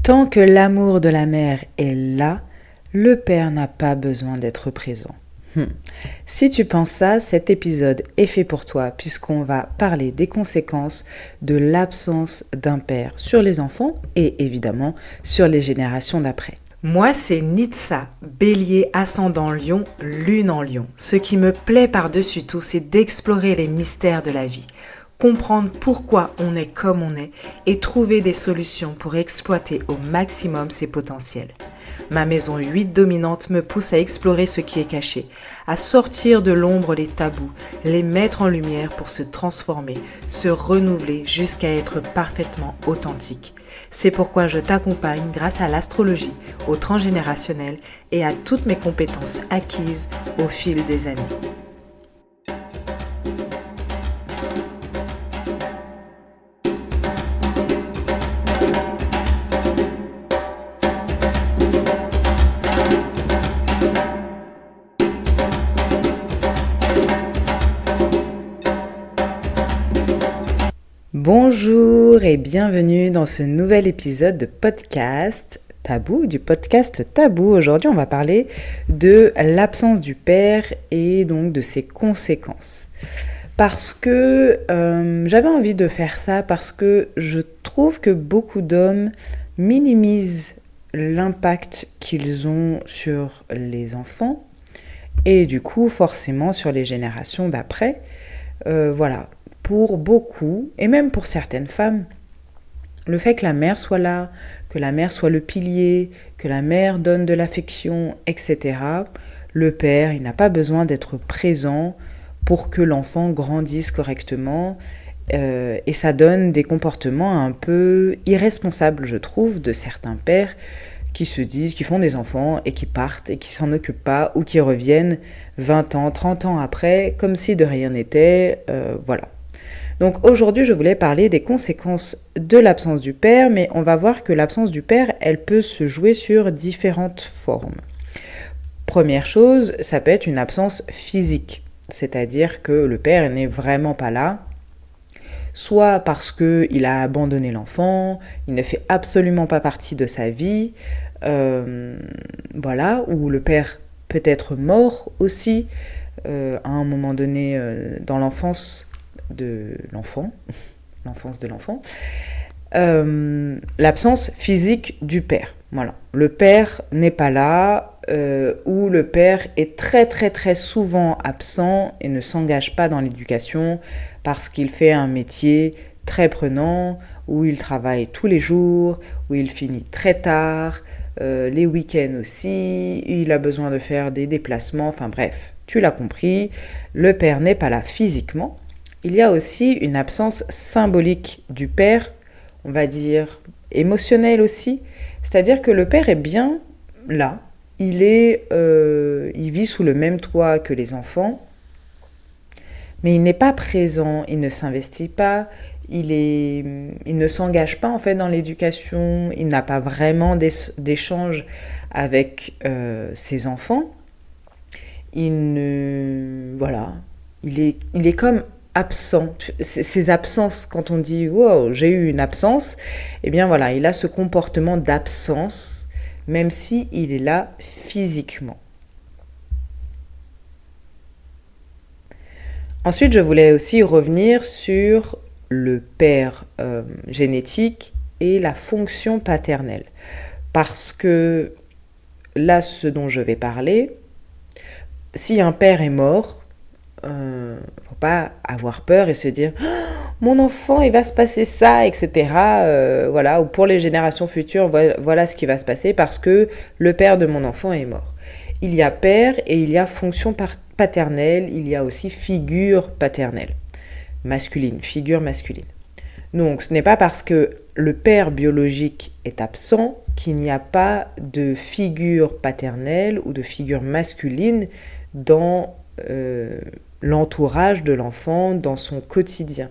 Tant que l'amour de la mère est là, le père n'a pas besoin d'être présent. Si tu penses ça, cet épisode est fait pour toi puisqu'on va parler des conséquences de l'absence d'un père sur les enfants et évidemment sur les générations d'après. Moi, c'est Nitsa, bélier ascendant lion, lune en lion. Ce qui me plaît par-dessus tout, c'est d'explorer les mystères de la vie, comprendre pourquoi on est comme on est et trouver des solutions pour exploiter au maximum ses potentiels. Ma maison 8 dominante me pousse à explorer ce qui est caché, à sortir de l'ombre les tabous, les mettre en lumière pour se transformer, se renouveler jusqu'à être parfaitement authentique. C'est pourquoi je t'accompagne grâce à l'astrologie, au transgénérationnel et à toutes mes compétences acquises au fil des années. Bonjour et bienvenue dans ce nouvel épisode de podcast Tabou, du podcast Tabou. Aujourd'hui, on va parler de l'absence du père et donc de ses conséquences. Parce que j'avais envie de faire ça parce que je trouve que beaucoup d'hommes minimisent l'impact qu'ils ont sur les enfants et du coup forcément sur les générations d'après. Voilà. Pour beaucoup, et même pour certaines femmes, le fait que la mère soit là, que la mère soit le pilier, que la mère donne de l'affection, etc., le père, il n'a pas besoin d'être présent pour que l'enfant grandisse correctement. Et ça donne des comportements un peu irresponsables, je trouve, de certains pères qui se disent, qui font des enfants et qui partent et qui s'en occupent pas ou qui reviennent 20 ans, 30 ans après, comme si de rien n'était, voilà. Donc aujourd'hui, je voulais parler des conséquences de l'absence du père, mais on va voir que l'absence du père, elle peut se jouer sur différentes formes. Première chose, ça peut être une absence physique, c'est-à-dire que le père n'est vraiment pas là, soit parce qu'il a abandonné l'enfant, il ne fait absolument pas partie de sa vie, voilà, ou le père peut être mort aussi, à un moment donné dans l'enfance de l'enfant, l'absence physique du père. Voilà. Le père n'est pas là, ou le père est très très très souvent absent et ne s'engage pas dans l'éducation parce qu'il fait un métier très prenant, où il travaille tous les jours, où il finit très tard, les week-ends aussi, il a besoin de faire des déplacements, enfin bref, tu l'as compris, le père n'est pas là physiquement. Il y a aussi une absence symbolique du père, on va dire émotionnelle aussi. C'est-à-dire que le père est bien là, il vit sous le même toit que les enfants, mais il n'est pas présent, il ne s'investit pas, il ne s'engage pas en fait dans l'éducation, il n'a pas vraiment d'échange avec ses enfants. Voilà, il est comme absent. Ces absences, quand on dit « wow, j'ai eu une absence », eh bien voilà, il a ce comportement d'absence, même si il est là physiquement. Ensuite, je voulais aussi revenir sur le père génétique et la fonction paternelle. Parce que là, ce dont je vais parler, si un père est mort, faut pas avoir peur et se dire oh, mon enfant il va se passer ça, etc. Voilà, ou pour les générations futures, voilà ce qui va se passer parce que le père de mon enfant est mort. Il y a père et il y a fonction paternelle, il y a aussi figure paternelle, masculine, figure masculine. Donc ce n'est pas parce que le père biologique est absent qu'il n'y a pas de figure paternelle ou de figure masculine dans l'entourage de l'enfant, dans son quotidien.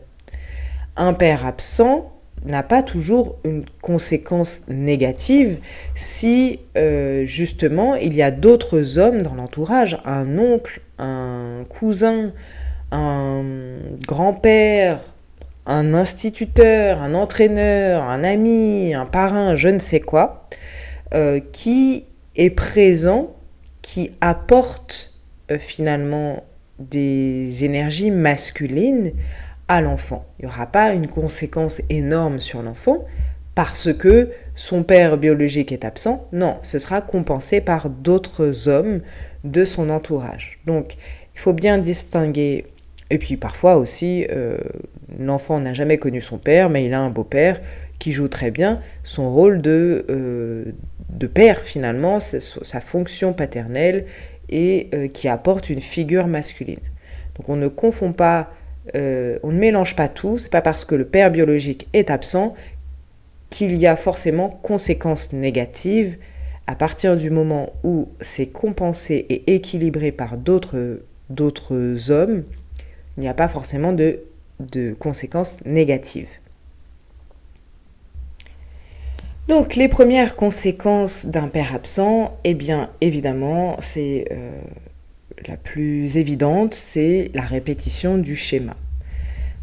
Un père absent n'a pas toujours une conséquence négative si justement il y a d'autres hommes dans l'entourage, un oncle, un cousin, un grand-père, un instituteur, un entraîneur, un ami, un parrain, je ne sais quoi, qui est présent, qui apporte finalement des énergies masculines à l'enfant. Il n'y aura pas une conséquence énorme sur l'enfant parce que son père biologique est absent. Non, ce sera compensé par d'autres hommes de son entourage. Donc, il faut bien distinguer. Et puis parfois aussi, l'enfant n'a jamais connu son père, mais il a un beau-père qui joue très bien son rôle de père finalement, sa fonction paternelle et qui apporte une figure masculine. Donc on ne confond pas, on ne mélange pas tout, c'est pas parce que le père biologique est absent qu'il y a forcément conséquences négatives à partir du moment où c'est compensé et équilibré par d'autres hommes. Il n'y a pas forcément de conséquences négatives. Donc les premières conséquences d'un père absent, eh bien évidemment, c'est la plus évidente, c'est la répétition du schéma.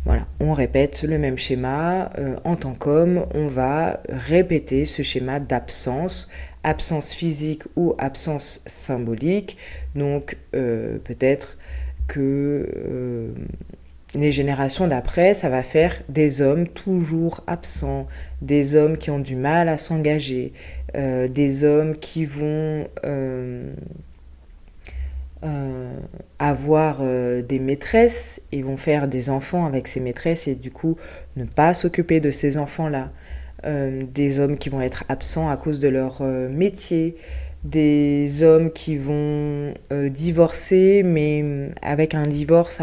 Voilà, on répète le même schéma. En tant qu'homme, on va répéter ce schéma d'absence, absence physique ou absence symbolique. Donc peut-être que les générations d'après, ça va faire des hommes toujours absents, des hommes qui ont du mal à s'engager, des hommes qui vont avoir des maîtresses, ils vont faire des enfants avec ces maîtresses et du coup ne pas s'occuper de ces enfants-là. Des hommes qui vont être absents à cause de leur métier, des hommes qui vont divorcer, mais avec un divorce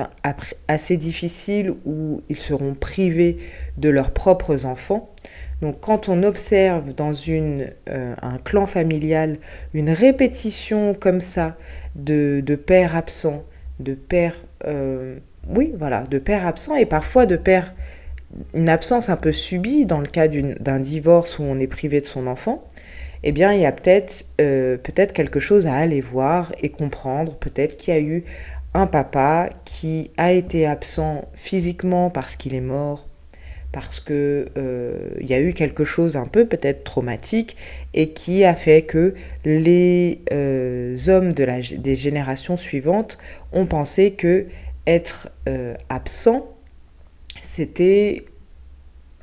assez difficile où ils seront privés de leurs propres enfants. Donc quand on observe dans un clan familial une répétition comme ça de pères absents, de pères absents et parfois de pères, une absence un peu subie dans le cas d'un divorce où on est privé de son enfant, eh bien il y a peut-être quelque chose à aller voir et comprendre. Peut-être qu'il y a eu un papa qui a été absent physiquement parce qu'il est mort, parce que y a eu quelque chose un peu peut-être traumatique et qui a fait que les hommes des générations suivantes ont pensé que être absent, c'était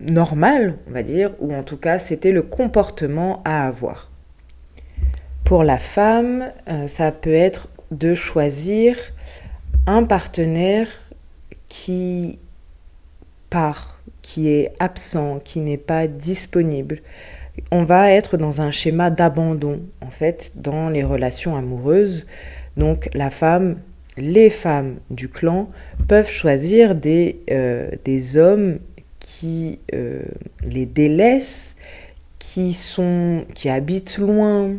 normal, on va dire, ou en tout cas c'était le comportement à avoir. Pour la femme, ça peut être de choisir un partenaire qui part, qui est absent, qui n'est pas disponible. On va être dans un schéma d'abandon, en fait, dans les relations amoureuses. Donc les femmes du clan peuvent choisir des hommes qui les délaissent, qui habitent loin,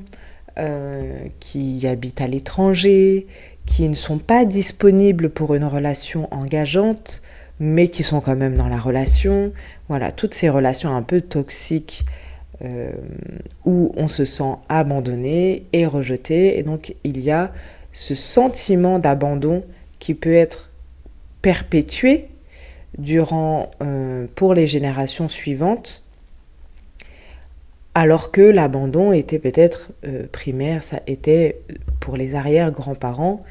qui habitent à l'étranger, qui ne sont pas disponibles pour une relation engageante, mais qui sont quand même dans la relation. Voilà, toutes ces relations un peu toxiques où on se sent abandonné et rejeté. Et donc, il y a ce sentiment d'abandon qui peut être perpétué pour les générations suivantes, alors que l'abandon était peut-être primaire, ça était pour les arrière-grands-parents,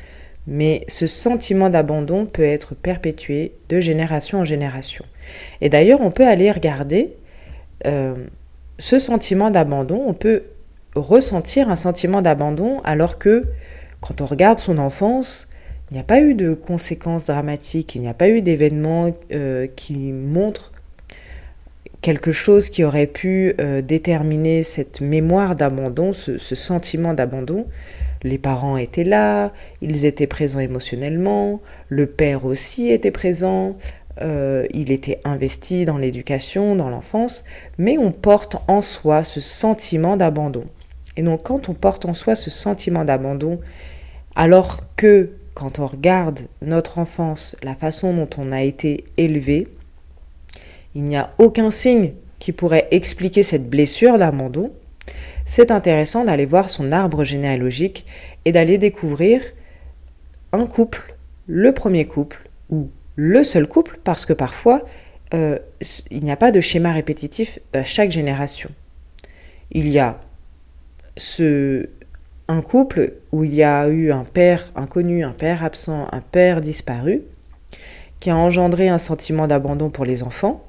mais ce sentiment d'abandon peut être perpétué de génération en génération. Et d'ailleurs, on peut aller regarder ce sentiment d'abandon, on peut ressentir un sentiment d'abandon alors que quand on regarde son enfance, il n'y a pas eu de conséquences dramatiques, il n'y a pas eu d'événements qui montrent quelque chose qui aurait pu déterminer cette mémoire d'abandon, ce sentiment d'abandon. Les parents étaient là, ils étaient présents émotionnellement, le père aussi était présent, il était investi dans l'éducation, dans l'enfance, mais on porte en soi ce sentiment d'abandon. Et donc quand on porte en soi ce sentiment d'abandon, alors que quand on regarde notre enfance, la façon dont on a été élevé, il n'y a aucun signe qui pourrait expliquer cette blessure d'abandon. C'est intéressant d'aller voir son arbre généalogique et d'aller découvrir un couple, le premier couple ou le seul couple, parce que parfois il n'y a pas de schéma répétitif à chaque génération. Il y a un couple où il y a eu un père inconnu, un père absent, un père disparu, qui a engendré un sentiment d'abandon pour les enfants,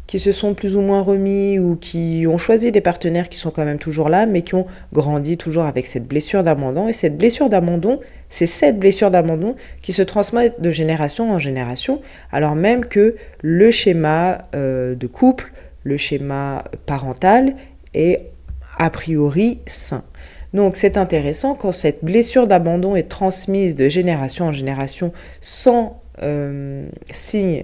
qui se sont plus ou moins remis ou qui ont choisi des partenaires qui sont quand même toujours là, mais qui ont grandi toujours avec cette blessure d'abandon. Et cette blessure d'abandon, c'est cette blessure d'abandon qui se transmet de génération en génération, alors même que le schéma de couple, le schéma parental est a priori sain. Donc c'est intéressant quand cette blessure d'abandon est transmise de génération en génération sans signe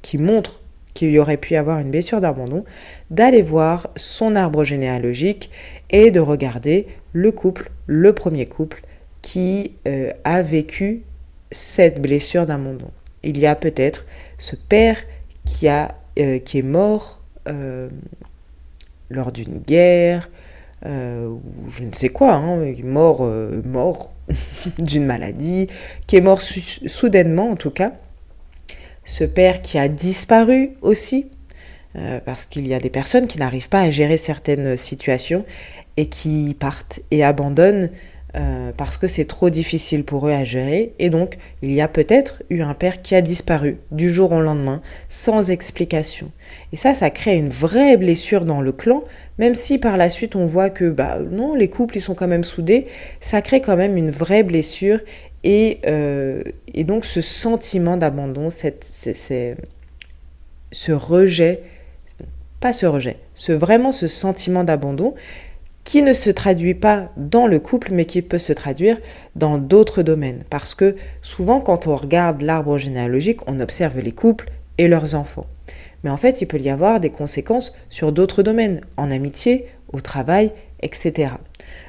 qui montre qu'il y aurait pu y avoir une blessure d'abandon, d'aller voir son arbre généalogique et de regarder le couple, le premier couple qui a vécu cette blessure d'abandon. Il y a peut-être ce père qui est mort lors d'une guerre, ou je ne sais quoi, mort d'une maladie, qui est mort soudainement en tout cas. Ce père qui a disparu aussi, parce qu'il y a des personnes qui n'arrivent pas à gérer certaines situations et qui partent et abandonnent parce que c'est trop difficile pour eux à gérer. Et donc, il y a peut-être eu un père qui a disparu du jour au lendemain, sans explication. Et ça crée une vraie blessure dans le clan, même si par la suite on voit que non, les couples ils sont quand même soudés, ça crée quand même une vraie blessure. Et donc ce sentiment d'abandon, ce rejet, pas ce rejet, vraiment ce sentiment d'abandon qui ne se traduit pas dans le couple, mais qui peut se traduire dans d'autres domaines. Parce que souvent, quand on regarde l'arbre généalogique, on observe les couples et leurs enfants. Mais en fait, il peut y avoir des conséquences sur d'autres domaines, en amitié, au travail, etc.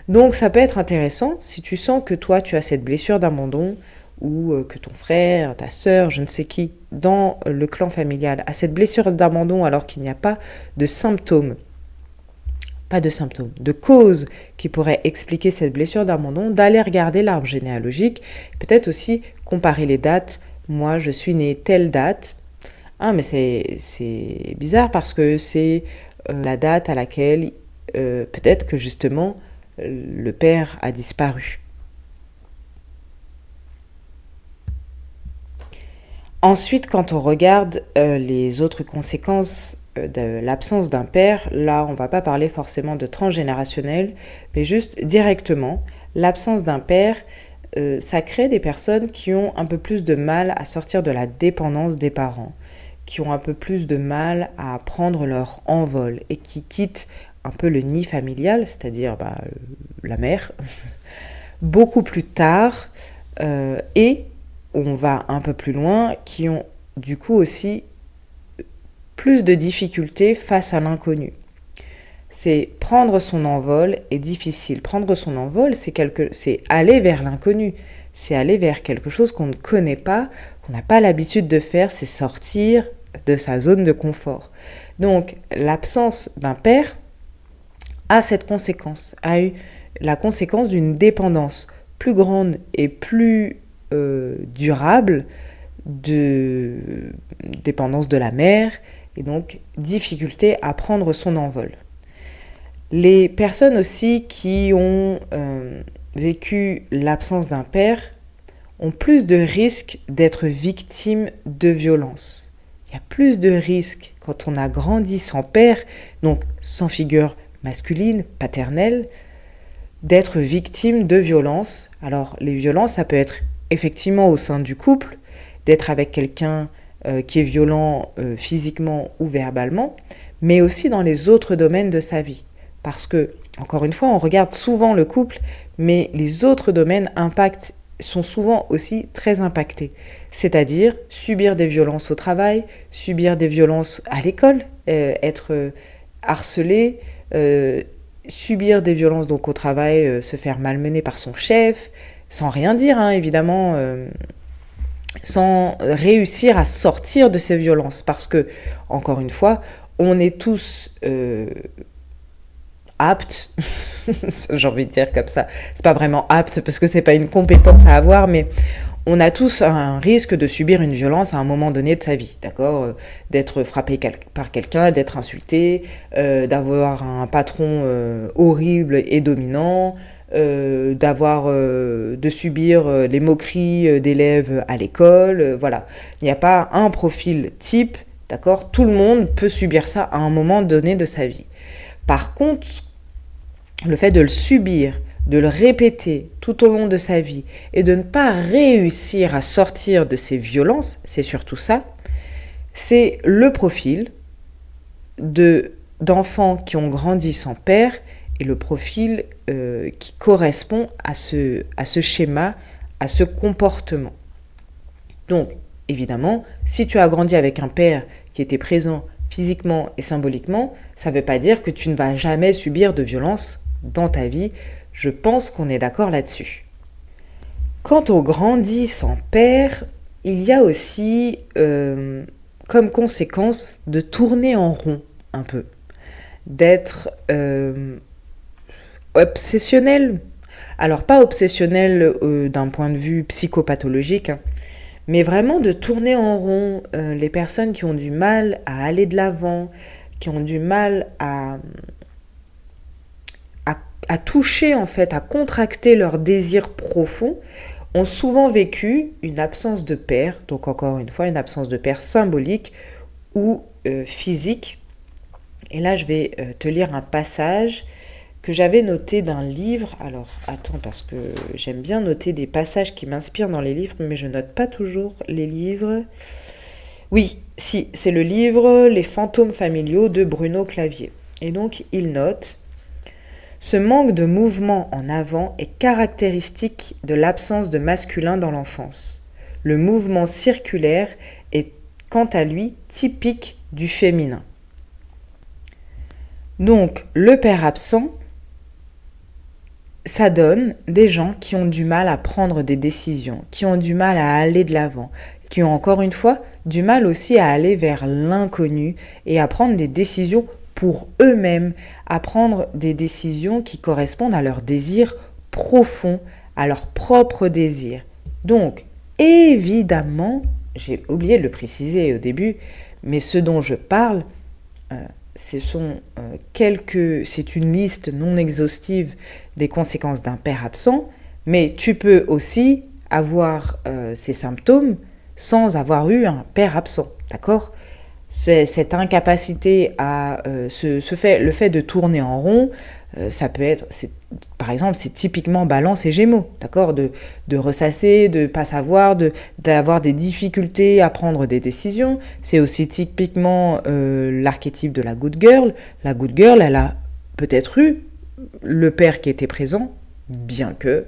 Donc ça peut être intéressant si tu sens que toi, tu as cette blessure d'abandon ou que ton frère, ta sœur, je ne sais qui, dans le clan familial, a cette blessure d'abandon alors qu'il n'y a pas de symptômes, de causes qui pourraient expliquer cette blessure d'abandon, d'aller regarder l'arbre généalogique, peut-être aussi comparer les dates. Moi, je suis née telle date. Ah, mais c'est bizarre parce que c'est la date à laquelle peut-être que justement le père a disparu. Ensuite, quand on regarde les autres conséquences de l'absence d'un père, là, on ne va pas parler forcément de transgénérationnel, mais juste directement, l'absence d'un père, ça crée des personnes qui ont un peu plus de mal à sortir de la dépendance des parents, qui ont un peu plus de mal à prendre leur envol et qui quittent un peu le nid familial, c'est-à-dire la mère, beaucoup plus tard, et on va un peu plus loin, qui ont du coup aussi plus de difficultés face à l'inconnu. C'est prendre son envol est difficile. Prendre son envol, c'est aller vers l'inconnu. C'est aller vers quelque chose qu'on ne connaît pas, qu'on n'a pas l'habitude de faire, c'est sortir de sa zone de confort. Donc, l'absence d'un père a cette conséquence, a eu la conséquence d'une dépendance plus grande et plus durable, de dépendance de la mère, et donc difficulté à prendre son envol. Les personnes aussi qui ont vécu l'absence d'un père ont plus de risques d'être victimes de violences. Il y a plus de risques quand on a grandi sans père, donc sans figure masculine, paternelle, d'être victime de violences. Alors les violences, ça peut être effectivement au sein du couple, d'être avec quelqu'un qui est violent physiquement ou verbalement, mais aussi dans les autres domaines de sa vie. Parce que, encore une fois, on regarde souvent le couple, mais les autres domaines sont souvent aussi très impactés. C'est-à-dire subir des violences au travail, subir des violences à l'école, être harcelé, subir des violences donc au travail, se faire malmener par son chef, sans rien dire, évidemment, sans réussir à sortir de ces violences. Parce que, encore une fois, on est tous aptes, j'ai envie de dire comme ça, c'est pas vraiment apte parce que c'est pas une compétence à avoir, mais On a tous un risque de subir une violence à un moment donné de sa vie, d'accord? D'être frappé par quelqu'un, d'être insulté, d'avoir un patron horrible et dominant, de subir les moqueries d'élèves à l'école, voilà. Il n'y a pas un profil type, d'accord? Tout le monde peut subir ça à un moment donné de sa vie. Par contre, le fait de le subir, de le répéter tout au long de sa vie et de ne pas réussir à sortir de ces violences, c'est surtout ça, c'est le profil d'enfants qui ont grandi sans père et le profil qui correspond à ce schéma, à ce comportement. Donc, évidemment, si tu as grandi avec un père qui était présent physiquement et symboliquement, ça ne veut pas dire que tu ne vas jamais subir de violence dans ta vie. Je pense qu'on est d'accord là-dessus. Quand on grandit sans père, il y a aussi comme conséquence de tourner en rond un peu, d'être obsessionnel. Alors pas obsessionnel d'un point de vue psychopathologique, hein, mais vraiment de tourner en rond. Les personnes qui ont du mal à aller de l'avant, qui ont du mal à toucher en fait, à contracter leurs désirs profonds, ont souvent vécu une absence de père, donc encore une fois une absence de père symbolique ou physique. Et là je vais te lire un passage que j'avais noté d'un livre. Alors attends, parce que j'aime bien noter des passages qui m'inspirent dans les livres, mais je note pas toujours les livres. Oui, si, c'est le livre Les fantômes familiaux de Bruno Clavier. Et donc il note: ce manque de mouvement en avant est caractéristique de l'absence de masculin dans l'enfance. Le mouvement circulaire est, quant à lui, typique du féminin. Donc, le père absent, ça donne des gens qui ont du mal à prendre des décisions, qui ont du mal à aller de l'avant, qui ont encore une fois du mal aussi à aller vers l'inconnu et à prendre des décisions pour eux-mêmes, à prendre des décisions qui correspondent à leurs désirs profonds, à leurs propres désirs. Donc, évidemment, j'ai oublié de le préciser au début, mais ce dont je parle, c'est une liste non exhaustive des conséquences d'un père absent, mais tu peux aussi avoir ces symptômes sans avoir eu un père absent, d'accord ? Cette incapacité à le fait de tourner en rond, ça peut être, par exemple, c'est typiquement Balance et Gémeaux, d'accord, de ressasser, de pas savoir, d'avoir des difficultés à prendre des décisions. C'est aussi typiquement l'archétype de la good girl. La good girl, elle a peut-être eu le père qui était présent, bien que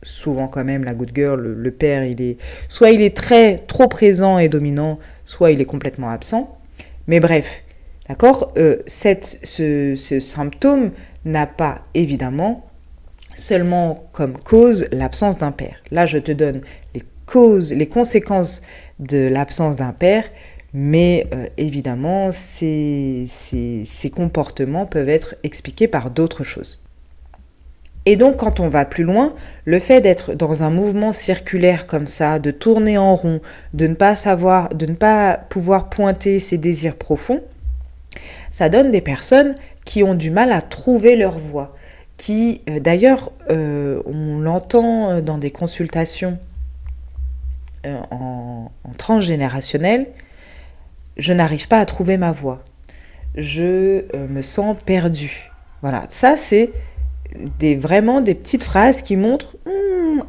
souvent quand même la good girl, le père, il est trop présent et dominant, soit il est complètement absent. Mais bref, d'accord, ce symptôme n'a pas évidemment seulement comme cause l'absence d'un père. Là, je te donne les conséquences de l'absence d'un père, mais évidemment, ces comportements peuvent être expliqués par d'autres choses. Et donc, quand on va plus loin, le fait d'être dans un mouvement circulaire comme ça, de tourner en rond, de ne pas pouvoir pointer ses désirs profonds, ça donne des personnes qui ont du mal à trouver leur voie, qui, d'ailleurs, on l'entend dans des consultations en transgénérationnel, je n'arrive pas à trouver ma voie, je me sens perdue. Voilà, ça c'est vraiment des petites phrases qui montrent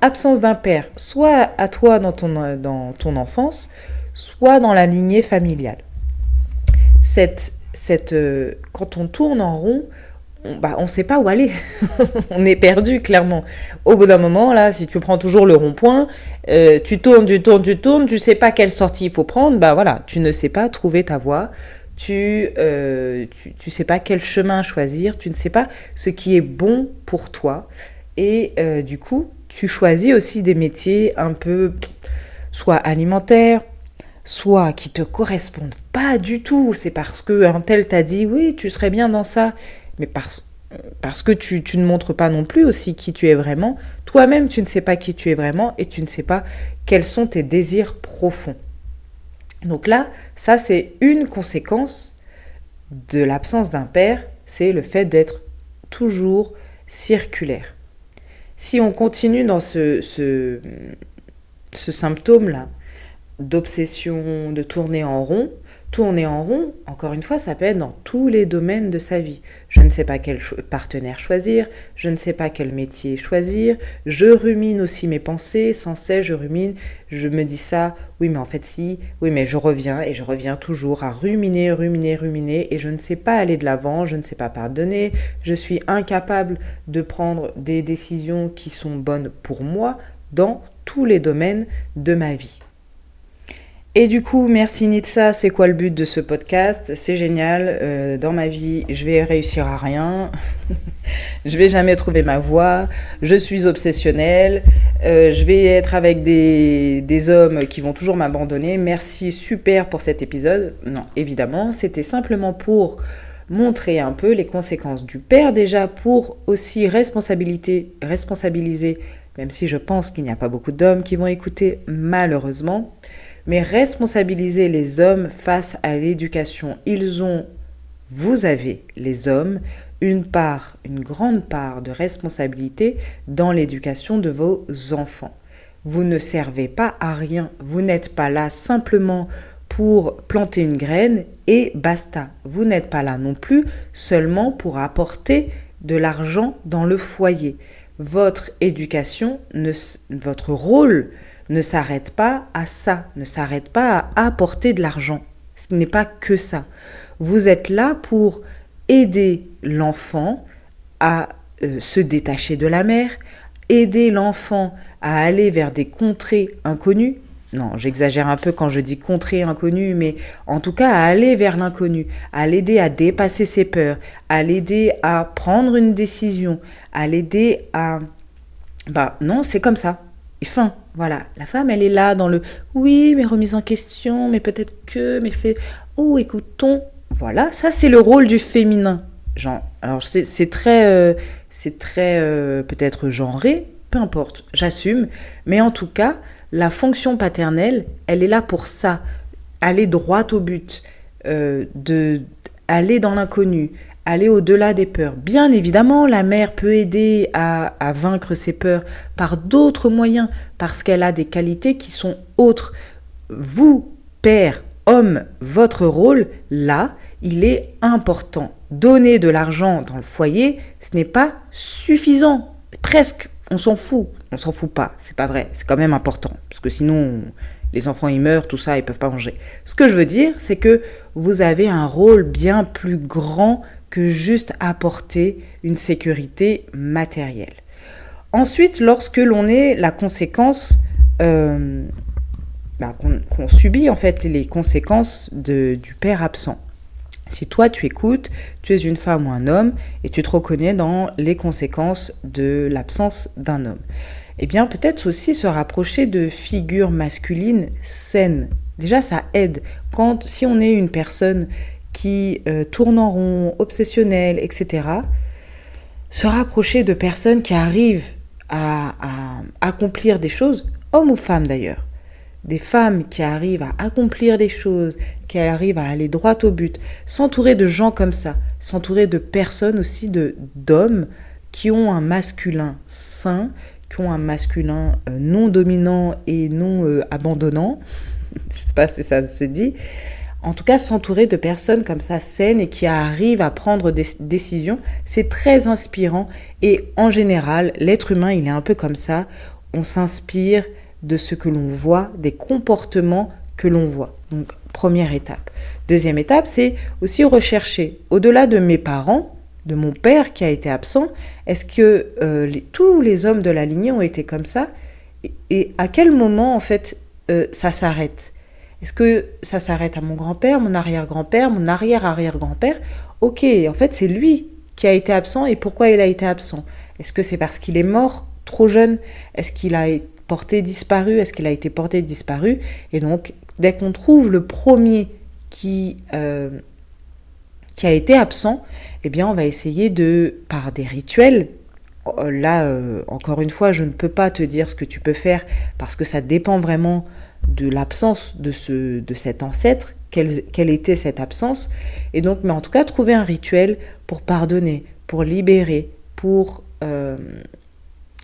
absence d'un père, soit à toi dans ton enfance, soit dans la lignée familiale. Quand on tourne en rond, on ne sait pas où aller. On est perdu, clairement. Au bout d'un moment, là, si tu prends toujours le rond-point, tu tournes, tu ne sais pas quelle sortie il faut prendre, voilà, tu ne sais pas trouver ta voie. Tu sais pas quel chemin choisir, tu ne sais pas ce qui est bon pour toi. Et du coup, tu choisis aussi des métiers un peu, soit alimentaires, soit qui te correspondent pas du tout. C'est parce qu'un tel t'a dit, oui, tu serais bien dans ça. Mais Parce que tu ne montres pas non plus aussi qui tu es vraiment. Toi-même, tu ne sais pas qui tu es vraiment et tu ne sais pas quels sont tes désirs profonds. Donc là, ça c'est une conséquence de l'absence d'un père, c'est le fait d'être toujours circulaire. Si on continue dans ce symptôme-là, d'obsession, de tourner en rond, encore une fois, ça peut être dans tous les domaines de sa vie. Je ne sais pas quel partenaire choisir, je ne sais pas quel métier choisir, je rumine aussi mes pensées, sans cesse je rumine, je me dis ça, oui mais en fait si, oui mais je reviens toujours à ruminer, et je ne sais pas aller de l'avant, je ne sais pas pardonner, je suis incapable de prendre des décisions qui sont bonnes pour moi dans tous les domaines de ma vie. Et du coup, merci Nitsa, c'est quoi le but de ce podcast? C'est génial, dans ma vie, je vais réussir à rien, je vais jamais trouver ma voie, je suis obsessionnelle, je vais être avec des hommes qui vont toujours m'abandonner. Merci, super pour cet épisode. Non, évidemment, c'était simplement pour montrer un peu les conséquences du père, déjà pour aussi responsabiliser, même si je pense qu'il n'y a pas beaucoup d'hommes qui vont écouter, malheureusement, mais responsabiliser les hommes face à l'éducation. Vous avez, les hommes, une grande part de responsabilité dans l'éducation de vos enfants. Vous ne servez pas à rien, vous n'êtes pas là simplement pour planter une graine et basta. Vous n'êtes pas là non plus seulement pour apporter de l'argent dans le foyer. Votre éducation, votre rôle ne s'arrête pas à ça, ne s'arrête pas à apporter de l'argent. Ce n'est pas que ça. Vous êtes là pour aider l'enfant à se détacher de la mère, aider l'enfant à aller vers des contrées inconnues. Non, j'exagère un peu quand je dis contrées inconnues, mais en tout cas à aller vers l'inconnu, à l'aider à dépasser ses peurs, à l'aider à prendre une décision, à l'aider à... non, c'est comme ça. Et fin, voilà. La femme, elle est là dans le oui, mais remise en question, mais peut-être que, mais fait, oh, écoutons. Voilà, ça c'est le rôle du féminin. Genre, alors c'est très peut-être genré, peu importe, j'assume. Mais en tout cas, la fonction paternelle, elle est là pour ça, aller droit au but, aller dans l'inconnu, aller au-delà des peurs. Bien évidemment, la mère peut aider à vaincre ses peurs par d'autres moyens, parce qu'elle a des qualités qui sont autres. Vous, père, homme, votre rôle, là, il est important. Donner de l'argent dans le foyer, ce n'est pas suffisant. Presque, on s'en fout. On s'en fout pas, c'est pas vrai. C'est quand même important, parce que sinon... les enfants, ils meurent, tout ça, ils peuvent pas manger. Ce que je veux dire, c'est que vous avez un rôle bien plus grand que juste apporter une sécurité matérielle. Ensuite, lorsque l'on est la conséquence, qu'on subit en fait les conséquences du père absent. Si toi tu écoutes, tu es une femme ou un homme et tu te reconnais dans les conséquences de l'absence d'un homme, eh bien peut-être aussi se rapprocher de figures masculines saines. Déjà ça aide. Si on est une personne qui tourne en rond, obsessionnelle, etc., se rapprocher de personnes qui arrivent à accomplir des choses, hommes ou femmes d'ailleurs, des femmes qui arrivent à accomplir des choses, qui arrivent à aller droit au but, s'entourer de gens comme ça, s'entourer de personnes aussi, d'hommes qui ont un masculin sain, qui ont un masculin non dominant et non abandonnant, je ne sais pas si ça se dit, en tout cas s'entourer de personnes comme ça saines et qui arrivent à prendre des décisions, c'est très inspirant et en général, l'être humain il est un peu comme ça, on s'inspire de ce que l'on voit, des comportements que l'on voit. Donc première étape. Deuxième étape, c'est aussi rechercher, au-delà de mes parents, de mon père qui a été absent, est-ce que tous les hommes de la lignée ont été comme ça et à quel moment en fait ça s'arrête? Est-ce que ça s'arrête à mon grand-père, mon arrière-grand-père, mon arrière-arrière-grand-père? Ok, en fait c'est lui qui a été absent et pourquoi il a été absent? Est-ce que c'est parce qu'il est mort trop jeune? Est-ce qu'il a été porté disparu? Est-ce qu'il a été porté disparu? Et donc dès qu'on trouve le premier qui a été absent, eh bien, on va essayer par des rituels. Là, encore une fois, je ne peux pas te dire ce que tu peux faire parce que ça dépend vraiment de l'absence de cet ancêtre, quelle était cette absence. Et donc, mais en tout cas, trouver un rituel pour pardonner, pour libérer, pour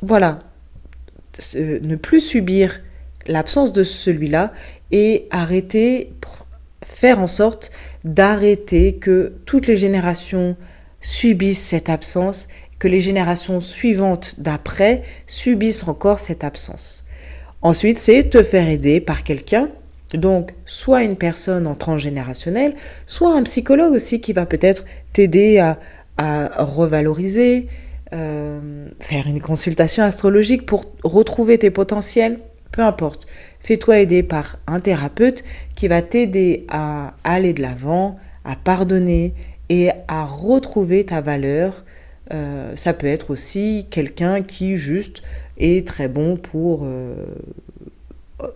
voilà, ne plus subir l'absence de celui-là et faire en sorte d'arrêter que toutes les générations subissent cette absence, que les générations suivantes d'après subissent encore cette absence. Ensuite, c'est te faire aider par quelqu'un, donc soit une personne en transgénérationnel, soit un psychologue aussi qui va peut-être t'aider à revaloriser, faire une consultation astrologique pour retrouver tes potentiels, peu importe. Fais-toi aider par un thérapeute qui va t'aider à aller de l'avant, à pardonner et à retrouver ta valeur. Ça peut être aussi quelqu'un qui juste est très bon pour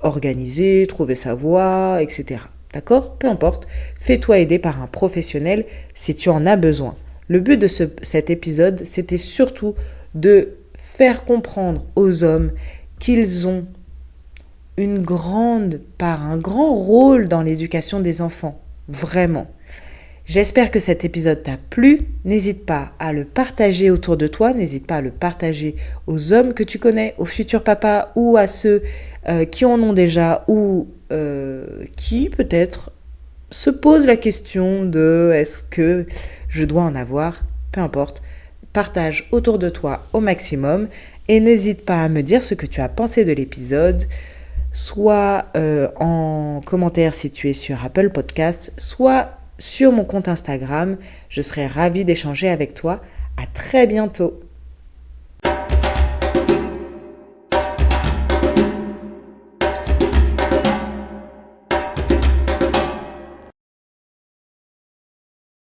organiser, trouver sa voie, etc. D'accord ? Peu importe, fais-toi aider par un professionnel si tu en as besoin. Le but de cet épisode, c'était surtout de faire comprendre aux hommes qu'ils ont une grande part, un grand rôle dans l'éducation des enfants. Vraiment. J'espère que cet épisode t'a plu. N'hésite pas à le partager autour de toi. N'hésite pas à le partager aux hommes que tu connais, aux futurs papas ou à ceux qui en ont déjà ou qui peut-être se posent la question de est-ce que je dois en avoir ? Peu importe. Partage autour de toi au maximum et n'hésite pas à me dire ce que tu as pensé de l'épisode, soit en commentaire si tu es sur Apple Podcast, soit sur mon compte Instagram. Je serai ravie d'échanger avec toi. À très bientôt.